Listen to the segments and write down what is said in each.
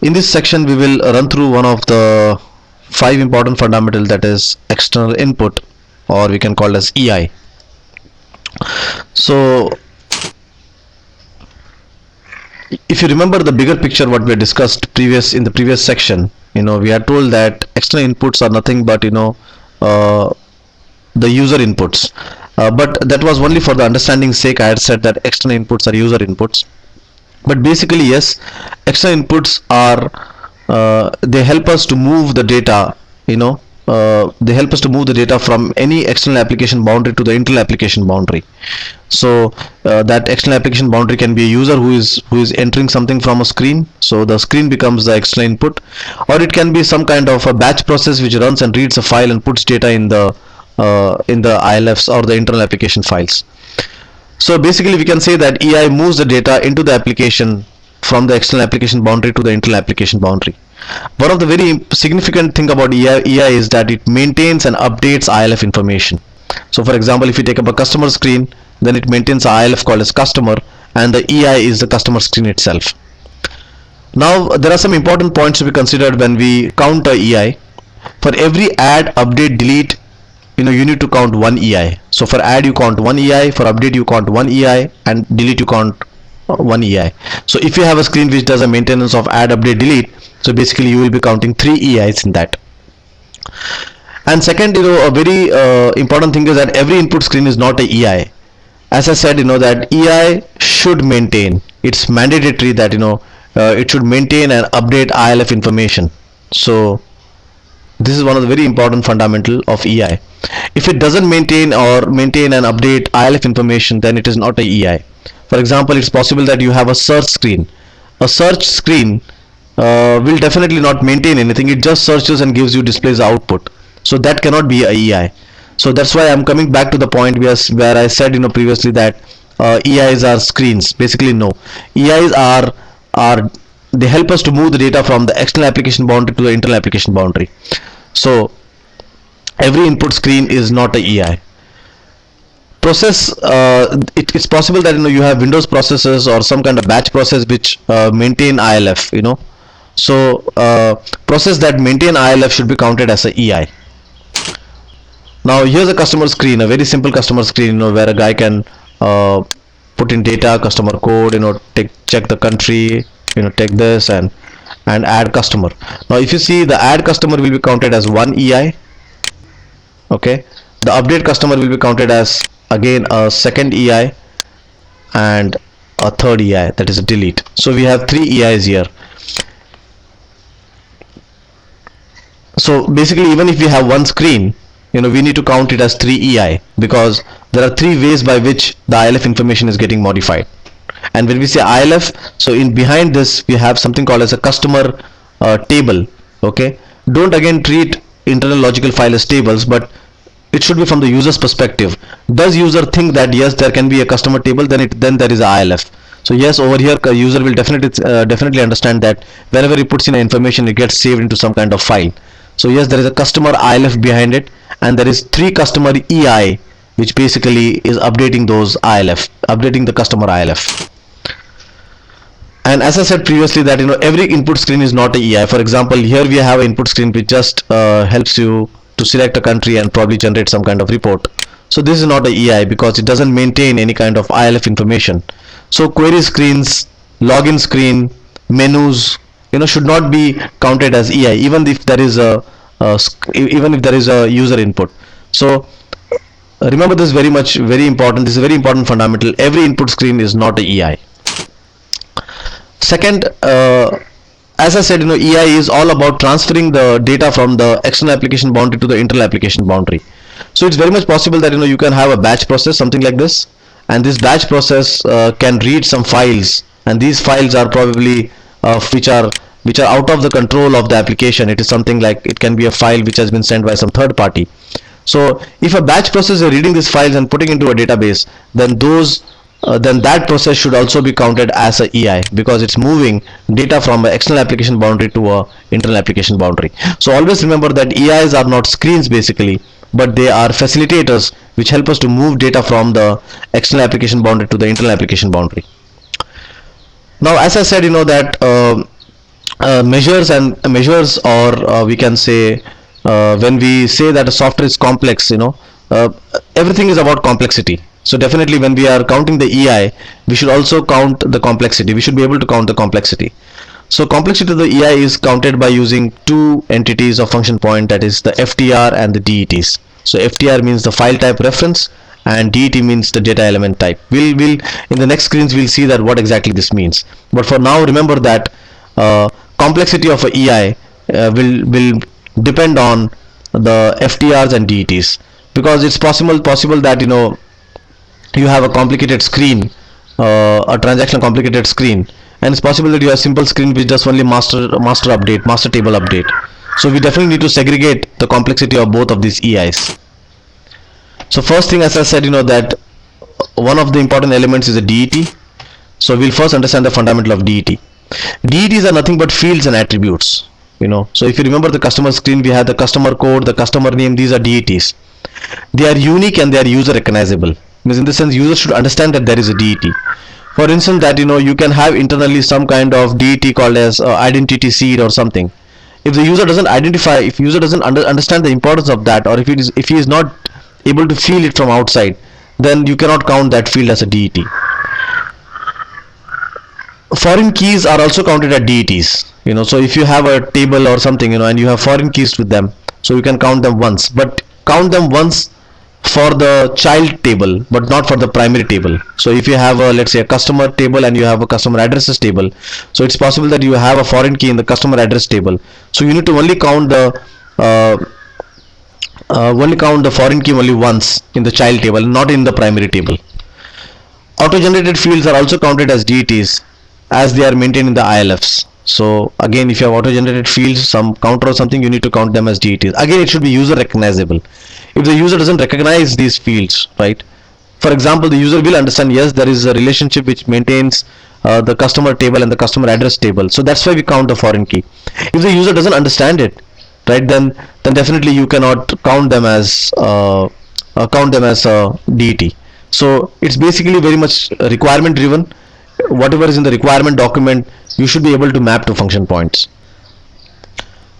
In this section, we will run through one of the five important fundamentals, that is external input, or we can call it as EI. So if you remember the bigger picture what we discussed in the previous section, we are told that external inputs are nothing but uh, the user inputs, but that was only for the understanding sake. I had said that external inputs are user inputs, but basically yes, external inputs are they help us to move the data, they help us to move the data from any external application boundary to the internal application boundary. So that external application boundary can be a user who is entering something from a screen, so the screen becomes the external input, or it can be some kind of a batch process which runs and reads a file and puts data in the ILFs or the internal application files. So basically we can say that EI moves the data into the application from the external application boundary to the internal application boundary. One of the very significant thing about EI is that it maintains and updates ILF information. So for example, if you take up a customer screen, then it maintains a ILF called as customer, and the EI is the customer screen itself. Now there are some important points to be considered when we count a EI. For every add, update, delete, you need to count one EI. So for add you count one EI, for update you count one EI, and delete you count one EI. So if you have a screen which does a maintenance of add, update, delete, so basically you will be counting 3 EIs in that. And second, a very important thing is that every input screen is not a EI. As I said, that EI should maintain, it's mandatory that it should maintain and update ILF information. So this is one of the very important fundamental of EI. If it doesn't maintain and update ILF information, then it is not a EI. For example, it's possible that you have a search screen. A search screen will definitely not maintain anything. It just searches and displays the output. So that cannot be a EI. So that's why I'm coming back to the point where I said previously that EIs are screens. Basically no. EIs are they help us to move the data from the external application boundary to the internal application boundary. So every input screen is not a EI. Process, it's possible that you have Windows processes or some kind of batch process which maintain ILF. So process that maintain ILF should be counted as a EI. Now here's a customer screen, a very simple customer screen, where a guy can put in data, customer code, check the country, take this and add customer. Now if you see, the add customer will be counted as one EI. Okay, the update customer will be counted as again a second EI, and a third EI, that is a delete. So we have 3 EIs here. So basically, even if we have one screen, we need to count it as 3 EI, because there are 3 ways by which the ILF information is getting modified. And when we say ILF, so in behind this we have something called as a customer table. Okay, don't again treat internal logical file as tables, but it should be from the user's perspective. Does user think that yes, there can be a customer table, then there is a ILF. So yes, over here user will definitely understand that wherever he puts in information, it gets saved into some kind of file. So yes, there is a customer ILF behind it, and there is 3 customer EI, which basically is updating those ILF, updating the customer ILF. And as I said previously that every input screen is not a EI. For example, here we have an input screen which just helps you to select a country and probably generate some kind of report. So this is not a EI because it doesn't maintain any kind of ILF information. So query screens, login screen, menus, should not be counted as EI, even if there is a user input. So remember this very important. This is a very important fundamental. Every input screen is not a EI. Second, as I said, EI is all about transferring the data from the external application boundary to the internal application boundary. So it's very much possible that you can have a batch process, something like this, and this batch process can read some files, and these files are probably which are out of the control of the application. It is something like, it can be a file which has been sent by some third party. So if a batch process is reading these files and putting into a database, then that process should also be counted as a EI, because it's moving data from an external application boundary to a internal application boundary. So always remember that EIs are not screens basically, but they are facilitators which help us to move data from the external application boundary to the internal application boundary. Now as I said, that measures, or we can say, when we say that a software is complex, uh, everything is about complexity. So definitely when we are counting the EI, we should also count the complexity. We should be able to count the complexity. So complexity of the EI is counted by using two entities of function point, that is the FTR and the DETs. So FTR means the file type reference and DET means the data element type. We'll in the next screens we'll see that what exactly this means. But for now, remember that complexity of a EI will depend on the FTRs and DETs, because it's possible that you have a complicated screen, a transactional complicated screen, and it's possible that you have a simple screen which does only master update, master table update. So we definitely need to segregate the complexity of both of these EIs. So first thing, as I said, that one of the important elements is a DET. So we'll first understand the fundamental of DET. DETs are nothing but fields and attributes. So if you remember the customer screen, we have the customer code, the customer name. These are DETs. They are unique and they are user recognizable. Means in the sense, user should understand that there is a DET. For instance, that you can have internally some kind of DET called as identity seed or something. If the user doesn't identify, if user doesn't understand the importance of that, or if he is not able to feel it from outside, then you cannot count that field as a DET. Foreign keys are also counted as DETs. So if you have a table or something, and you have foreign keys with them, so you can count them once, but count them once for the child table but not for the primary table. So if you have a, let's say, a customer table and you have a customer addresses table, so it's possible that you have a foreign key in the customer address table, so you need to only count the foreign key only once in the child table, not in the primary table. Auto generated fields are also counted as DETs as they are maintained in the ILFs. So again, if you have auto generated fields, some counter or something, you need to count them as DETs. Again, it should be user recognizable. If the user doesn't recognize these fields, right, for example, the user will understand, yes, there is a relationship which maintains the customer table and the customer address table, so that's why we count the foreign key. If the user doesn't understand it, right, then definitely you cannot count them as DET. So it's basically very much requirement driven. Whatever is in the requirement document, you should be able to map to function points.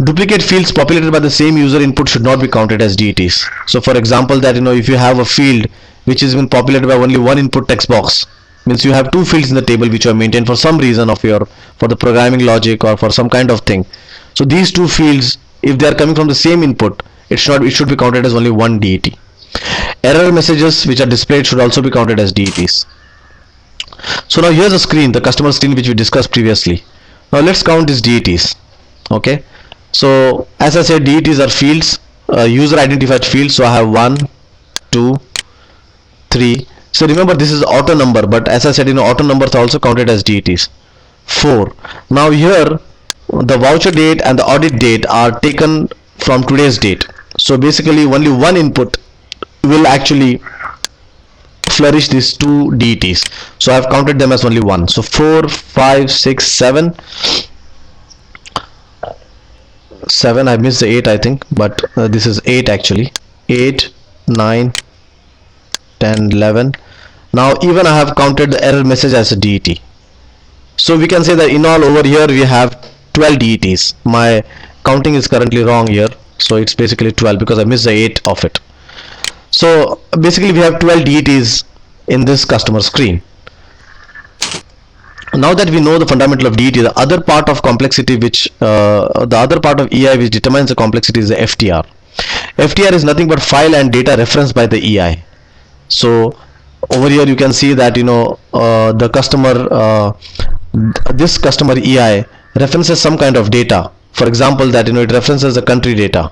Duplicate fields populated by the same user input should not be counted as DETs. So for example, that if you have a field which has been populated by only one input text box, means you have two fields in the table which are maintained for some reason for the programming logic or for some kind of thing. So these two fields, if they are coming from the same input, it should be counted as only one DET. Error messages which are displayed should also be counted as DETs. So now here's a screen, the customer screen which we discussed previously. Now let's count these DETs. Okay. So as I said, DETs are fields, user identified fields. So I have 1, 2, 3. So remember, this is auto number, but as I said, auto numbers are also counted as DETs. 4. Now here, the voucher date and the audit date are taken from today's date. So basically, only one input will actually flourish these two DETs. So I have counted them as only one. So 4, 5, 6, 7. 7, I missed the 8 I think, but this is 8 actually. 8, 9, 10, 11. Now even I have counted the error message as a DET. So we can say that in all over here we have 12 DETs. My counting is currently wrong here, so it's basically 12 because I missed the 8 of it. So basically we have 12 DETs in this customer screen. Now that we know the fundamental of DET, the other part of complexity the other part of EI which determines the complexity is the FTR. FTR is nothing but file and data referenced by the EI. So over here you can see that the customer this customer EI references some kind of data. For example, that it references the country data,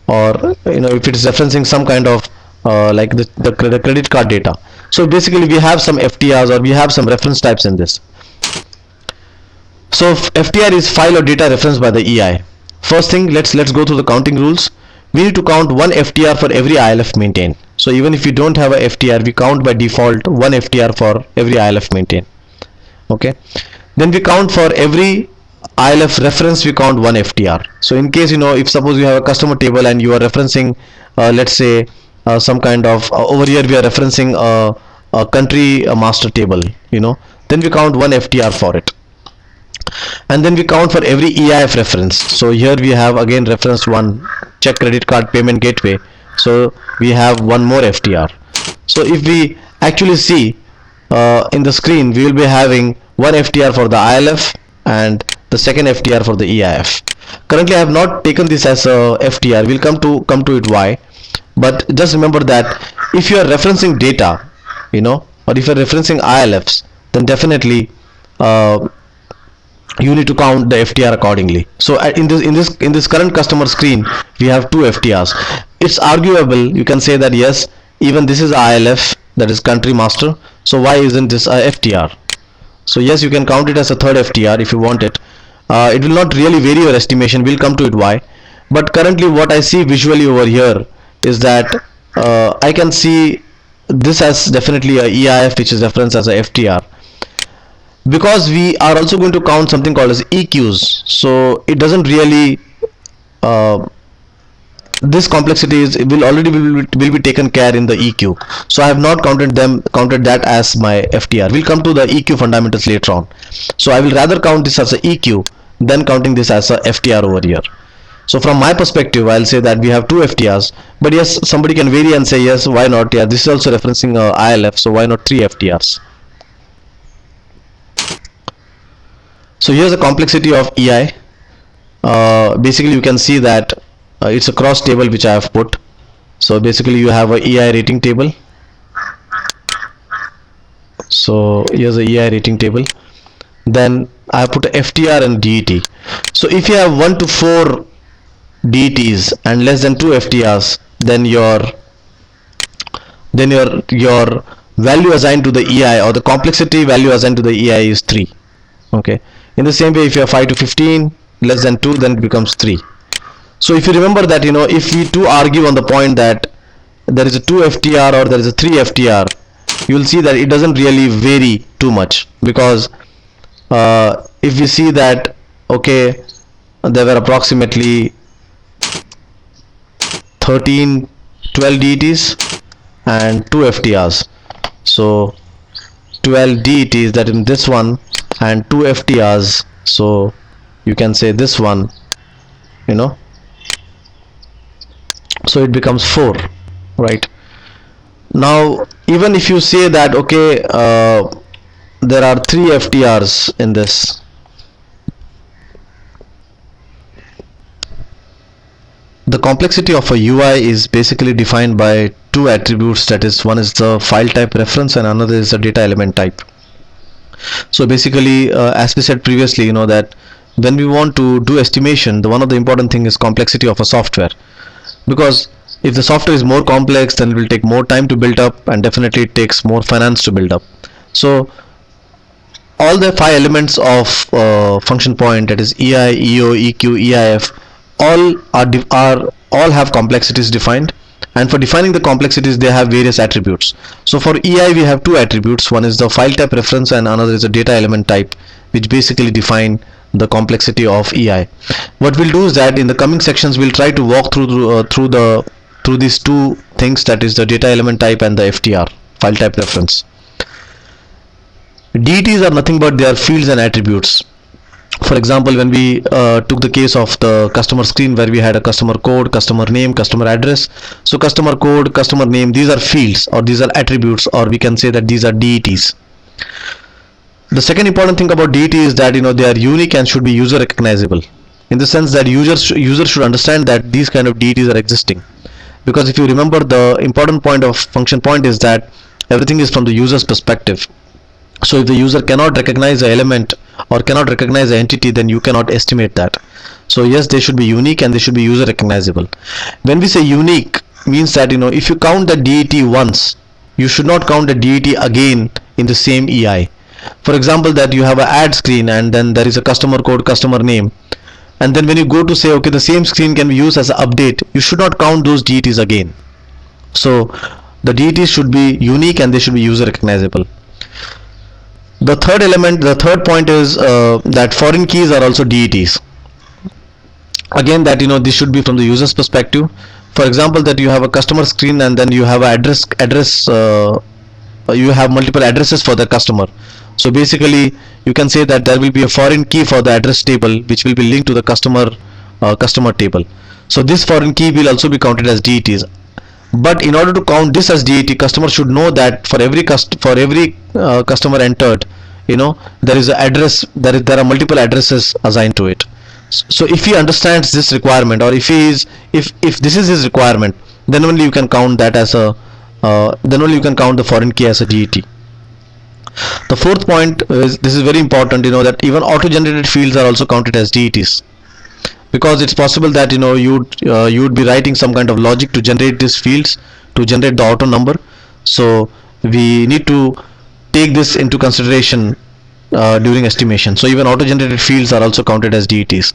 or if it is referencing some kind of like the credit card data. So basically we have some FTRs or we have some reference types in this. So FTR is file or data referenced by the EI. First thing, let's go through the counting rules. We need to count one FTR for every ILF maintained. So even if you don't have a FTR, we count by default one FTR for every ILF maintained. Okay. Then we count for every ILF reference, we count one FTR. So in case if suppose you have a customer table and you are referencing let's say some kind of over here we are referencing a country master table, then we count one FTR for it. and then we count for every EIF reference. So here we have again reference 1, check credit card payment gateway, so we have one more FTR. So if we actually see in the screen, we will be having one FTR for the ILF and the second FTR for the EIF. Currently I have not taken this as a FTR. We'll come to it why, but just remember that if you are referencing data, or if you are referencing ILFs, then definitely you need to count the FTR accordingly. So in this current customer screen, we have two FTRs. It's arguable, you can say that yes, even this is ILF, that is country master, so why isn't this a FTR? So yes, you can count it as a third FTR if you want it. It will not really vary your estimation, we'll come to it why. But currently what I see visually over here is that I can see this as definitely a EIF, which is referenced as a FTR, because we are also going to count something called as EQs. So it doesn't really this complexity will be taken care in the EQ, so I have not counted that as my FTR. We'll come to the EQ fundamentals later on, so I will rather count this as a EQ than counting this as a FTR over here. So from my perspective, I'll say that we have two FTRs, but yes, somebody can vary and say yes, why not, yeah, this is also referencing ILF, so why not 3 FTRs. So here's the complexity of EI. Basically you can see that it's a cross table which I have put. So basically you have a EI rating table. So here's a EI rating table. Then I have put a FTR and DET. So if you have 1 to 4 DETs and less than 2 FTRs, then your value assigned to the EI, or the complexity value assigned to the EI, is 3. Okay. In the same way, if you have 5 to 15, less than 2, then it becomes 3. So if you remember that, if we two argue on the point that there is a 2 FTR or there is a 3 FTR, you will see that it doesn't really vary too much, because if we see that, okay, there were approximately 12 DETs and 2 FTRs. So 12 DETs, that in this one, and 2 FTRs, so you can say this one, so it becomes 4, right? Now even if you say that, okay, there are 3 FTRs in this, the complexity of a UI is basically defined by 2 attributes, that is, one is the file type reference and another is the data element type. So basically, as we said previously, that when we want to do estimation, one of the important thing is complexity of a software, because if the software is more complex, then it will take more time to build up, and definitely it takes more finance to build up. So all the 5 elements of function point, that is EI, EO, EQ, EIF, all have complexities defined, and for defining the complexities they have various attributes. So for EI we have 2 attributes, one is the file type reference and another is the data element type, which basically define the complexity of EI. What we'll do is that in the coming sections we'll try to walk through these 2 things, that is the data element type and the FTR, file type reference. DETs are nothing but they are fields and attributes. For example, when we took the case of the customer screen where we had a customer code, customer name, customer address, so customer code, customer name, these are fields, or these are attributes, or we can say that these are DETs. The second important thing about DET is that they are unique and should be user recognizable, in the sense that users should understand that these kind of DETs are existing, because if you remember, the important point of function point is that everything is from the user's perspective. So if the user cannot recognize the element or cannot recognize the entity, then you cannot estimate that. So yes, they should be unique and they should be user recognizable. When we say unique, means that if you count the DET once, you should not count the DET again in the same EI. For example, that you have an ad screen and then there is a customer code, customer name, and then when you go to say, okay, the same screen can be used as an update, you should not count those DETs again. So the DETs should be unique and they should be user recognizable. The third point is that foreign keys are also DETs. Again, that this should be from the user's perspective. For example, that you have a customer screen and then you have an address you have multiple addresses for the customer. So basically you can say that there will be a foreign key for the address table which will be linked to the customer table. So this foreign key will also be counted as DETs. But in order to count this as DET, customer should know that for every customer entered, there is a address, there are multiple addresses assigned to it. So if he understands this requirement, or if this is his requirement, then only you can count that as a then only you can count the foreign key as a DET. The fourth point is, this is very important, that even auto-generated fields are also counted as DETs, because it's possible that you'd be writing some kind of logic to generate these fields, to generate the auto number. So we need to take this into consideration during estimation. So even auto-generated fields are also counted as DETs.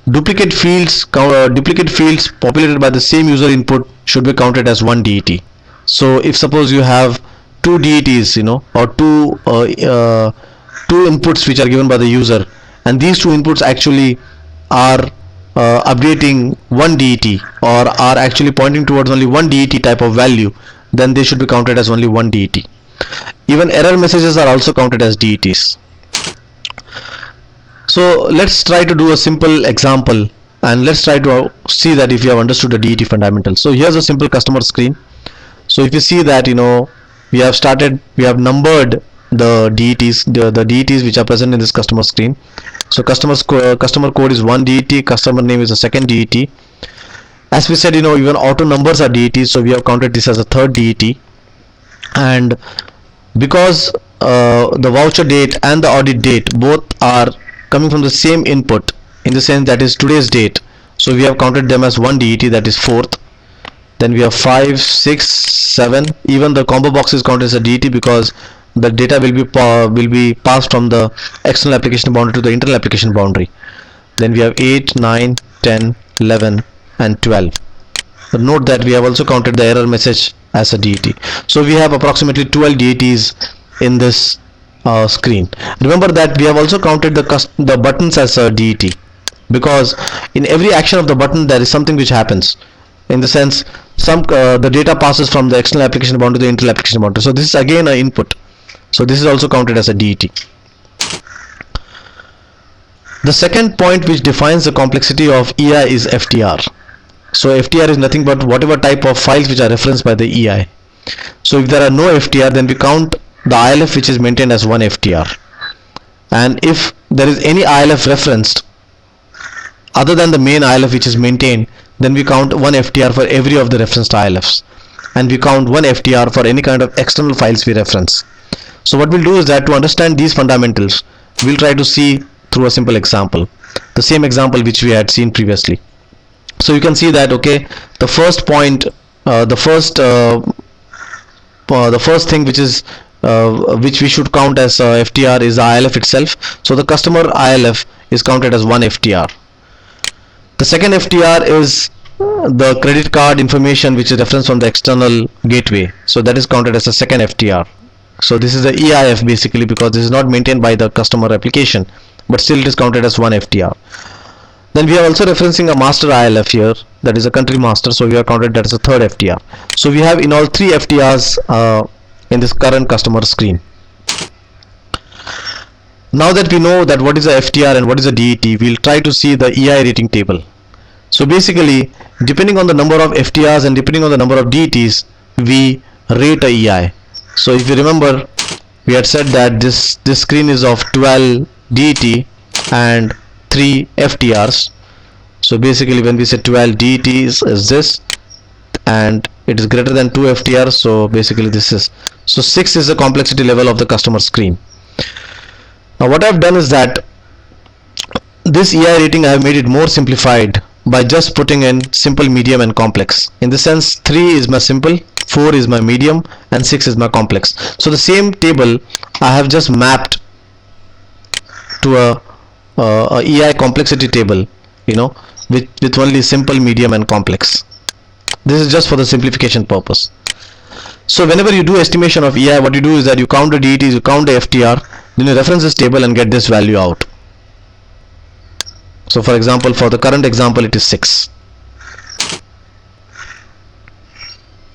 Duplicate fields populated by the same user input should be counted as one DET. So if suppose you have two DETs, or two inputs which are given by the user, and these two inputs actually are updating one DET, or are actually pointing towards only one DET type of value, then they should be counted as only one DET. Even error messages are also counted as DETs. So let's try to do a simple example, and let's try to see that if you have understood the DET fundamentals. So here's a simple customer screen. So if you see that we have numbered the DETs, the DETs which are present in this customer screen. So customer code is one DET, customer name is a second DET. As we said, even auto numbers are DETs, so we have counted this as a third DET. And because the voucher date and the audit date both are coming from the same input, in the sense that is today's date, so we have counted them as one DET, that is fourth. Then we have 5, 6, 7. Even the combo box is counted as a DET, because the data will be passed from the external application boundary to the internal application boundary. Then we have 8, 9, 10, 11 and 12. But note that we have also counted the error message as a DET. So we have approximately 12 DETs in this screen. Remember that we have also counted the buttons as a DET, because in every action of the button there is something which happens. In the sense, the data passes from the external application boundary to the internal application boundary. So this is again an input. So this is also counted as a DET. The second point which defines the complexity of EI is FTR. So FTR is nothing but whatever type of files which are referenced by the EI. So if there are no FTR, then we count the ILF which is maintained as one FTR. And if there is any ILF referenced other than the main ILF which is maintained, then we count one FTR for every of the referenced ILFs, and we count one FTR for any kind of external files we reference. So what we'll do is that to understand these fundamentals, we'll try to see through a simple example, the same example which we had seen previously. So you can see that, okay, the first point, the first thing which we should count as FTR is the ILF itself. So the customer ILF is counted as one FTR. The second FTR is the credit card information which is referenced from the external gateway. So that is counted as the second FTR. So this is the EIF basically, because this is not maintained by the customer application, but still it is counted as one FTR. Then we are also referencing a master ILF here, that is a country master, so we are counted that as a third FTR. So we have in all 3 FTRs in this current customer screen. Now that we know that what is a FTR and what is a DET, we'll try to see the EI rating table. So basically, depending on the number of FTRs and depending on the number of DETs, we rate a EI. So if you remember, we had said that this screen is of 12 DET and 3 FTRs. So basically when we say 12 DETs is this, and it is greater than 2 FTRs, so basically this is, so 6 is the complexity level of the customer screen. Now what I have done is that this EI rating I have made it more simplified by just putting in simple, medium and complex. In the sense, 3 is my simple, 4 is my medium and 6 is my complex. So the same table I have just mapped to a EI complexity table, with only simple, medium and complex. This is just for the simplification purpose. So whenever you do estimation of EI, what you do is that you count the DETs, you count the FTR, then you reference this table and get this value out. So for example, for the current example, it is 6.